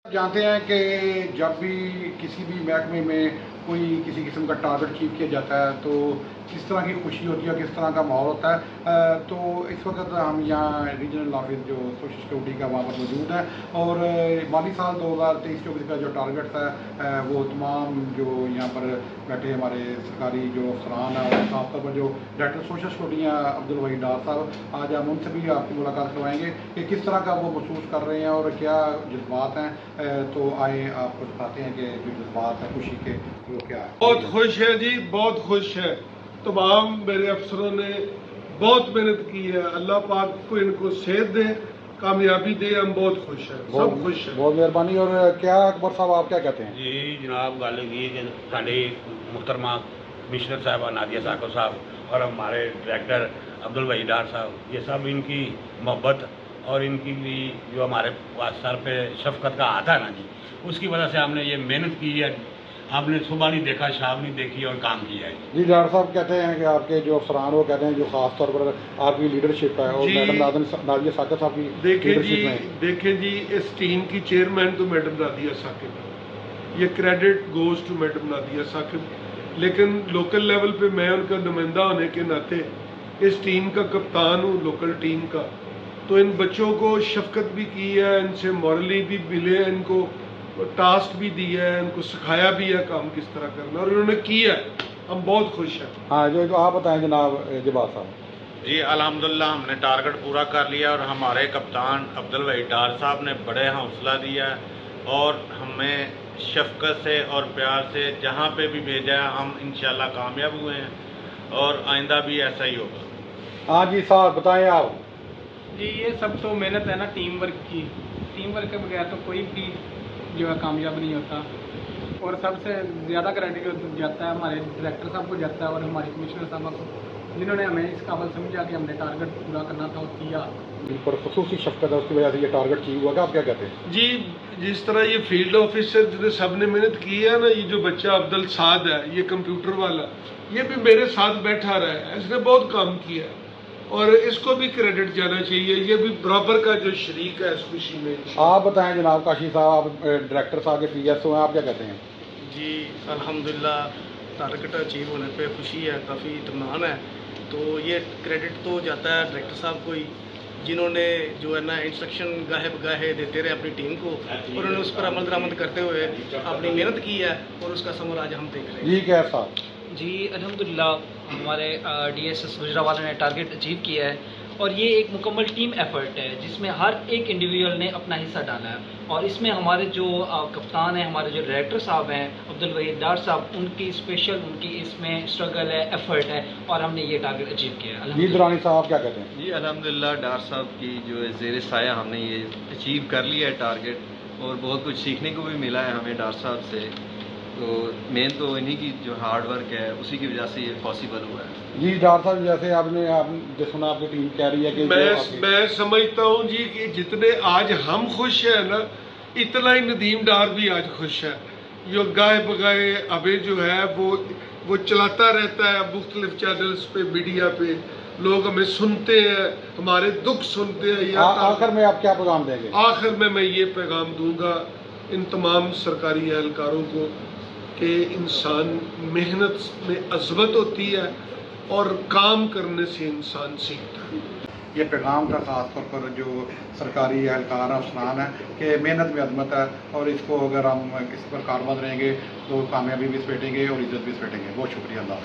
जानते हैं कि जब भी किसी भी महकमे में कोई किसी किस्म का टारगेट अचीव किया जाता है तो किस तरह की खुशी होती है, किस तरह का माहौल होता है। तो इस वक्त हम यहाँ रीजनल ऑफिस जो सोशल सिक्योरिटी का वहाँ पर मौजूद है और माली साल 2023-24 का जो टारगेट था वो तमाम जो यहाँ पर बैठे हमारे सरकारी जो अफसरान हैं और खासतौर पर जो डायरेक्टर सोशल सिक्योरिटी हैं अब्दुल वहीद डार साहब, आज हम उनसे भी आपकी मुलाकात करवाएंगे कि किस तरह का वो महसूस कर रहे हैं और क्या जज्बात हैं। तो आए आपको बताते हैं कि जो जज्बात हैं खुशी के वो क्या है। बहुत खुश है जी, बहुत खुश है। तमाम मेरे अफसरों ने बहुत मेहनत की है। अल्लाह पाक को इनको सेहत दे, कामयाबी दे। हम बहुत खुश हैं, सब खुश हैं। बहुत मेहरबानी। और क्या अकबर साहब आप क्या कहते हैं? जी जनाब, गल की कि साडी मुहतरमा कमिश्नर साहबा नादिया साको साहब और हमारे डायरेक्टर अब्दुल वहीद डार साहब, ये सब इनकी मोहब्बत और इनकी भी जो हमारे सर पे शफकत का हाथ है ना जी, उसकी वजह से हमने ये मेहनत की है। आपने सुबह नहीं देखा, शाम नहीं देखी और काम किया है जी। डाक्टर साहब कहते हैं कि आपके जो अफसरान वो कहते हैं जो खास तौर पर आपकी लीडरशिप है और मैडम नादिया साकिब साहब की लीडरशिप में। देखें जी, इस टीम की चेयरमैन तो मैडम नादिया साकिब है। ये credit goes to madam Nadia Saqib, लेकिन लोकल लेवल पे मैं उनका नुमाइंदा होने के नाते इस टीम का कप्तान हूँ, लोकल टीम का। तो इन बच्चों को शफकत भी की है, इनसे मॉरली भी मिले, इनको टास्क भी दिया है, इनको सिखाया भी है काम किस तरह करना, और इन्होंने किया है। हम बहुत खुश हैं। हाँ, जो आप बताएं जनाब जबार साहब। जी अल्हम्दुलिल्लाह, हमने टारगेट पूरा कर लिया और हमारे कप्तान अब्दुल वहीद डार साहब ने बड़े हौसला दिया और हमें शफकत से और प्यार से जहाँ पे भी भेजा है हम इंशाल्लाह कामयाब हुए हैं और आइंदा भी ऐसा ही होगा। हाँ जी साहब बताएं आप। जी ये सब तो मेहनत है ना टीम वर्क की। टीम वर्क के बगैर तो कोई भी जो है कामयाब नहीं होता। और सबसे ज़्यादा क्रेडिट जाता है हमारे डायरेक्टर साहब को जाता है और हमारे कमिश्नर साहब को, जिन्होंने हमें इस काबिल समझा कि हमने टारगेट पूरा करना था और किया। पर खसूसी शफकत है, उसकी वजह से ये टारगेट अचीव हुआ। आप क्या कहते हैं? जी जिस तरह ये फील्ड ऑफिसर जिन्हें सब ने मेहनत की है ना, ये जो बच्चा अब्दुल साद है, ये कंप्यूटर वाला, ये भी मेरे साथ बैठा रहा है, इसने बहुत काम किया है और इसको भी क्रेडिट जाना चाहिए। ये भी बराबर का जो शरीक है इस खुशी में। आप बताएं जनाब काशी साहब, आप डायरेक्टर साहब के PSO हैं, आप क्या कहते हैं? जी अल्हम्दुलिल्लाह, टारगेट अचीव होने पे खुशी है, काफ़ी इत्मीनान है। तो ये क्रेडिट तो जाता है डायरेक्टर साहब को ही, जिन्होंने जो है ना इंस्ट्रक्शन गाहे बगाहे देते रहे अपनी टीम को और उन्होंने उस पर अमल दरामद करते हुए अपनी मेहनत की है और उसका समर आज हम देख रहे हैं। जी क्या साहब? जी अल्हम्दुलिल्लाह, हमारे DSS गुजरावाला ने टारगेट अचीव किया है और ये एक मुकम्मल टीम एफर्ट है जिसमें हर एक इंडिविजुअल ने अपना हिस्सा डाला है। और इसमें हमारे जो कप्तान हैं, हमारे जो डायरेक्टर साहब हैं अब्दुल वहीद डार साहब, उनकी स्पेशल उनकी इसमें स्ट्रगल है, एफर्ट है और हमने ये टारगेट अचीव किया है। जी दुरानी साहब क्या कहते हैं? जी अल्हम्दुलिल्लाह, डार साहब की जो ज़ेर साया हमने ये अचीव कर लिया है टारगेट और बहुत कुछ सीखने को भी मिला है हमें डार साहब से। तो मेन तो इन्हीं की जो हार्ड वर्क है उसी की वजह से ये पॉसिबल हुआ है। जी डार साहब, जैसे आपने जो सुना आपकी टीम कह रही है कि मैं समझता हूँ जी कि जितने आज हम खुश हैं ना, इतना ही नदीम डार भी आज खुश है। जो गाए बगाए अभी जो है वो चलाता रहता है मुख्तलिफ चैनल्स पे, मीडिया पे लोग हमें सुनते हैं, हमारे दुख सुनते हैं। आखिर में आप क्या पैगाम देंगे? आखिर में मैं ये पैगाम दूंगा इन तमाम सरकारी एहलकारों को कि इंसान मेहनत में अज़मत होती है और काम करने से इंसान सीखता है। ये पैगाम था ख़ास तौर पर जो सरकारी एहलकार अफसरान है कि मेहनत में अजमत है और इसको अगर हम किसी पर कारबंद रहेंगे तो कामयाबी भी सपेटेंगे और इज़्ज़त भी सपेटेंगे। बहुत शुक्रिया। अल्लाह।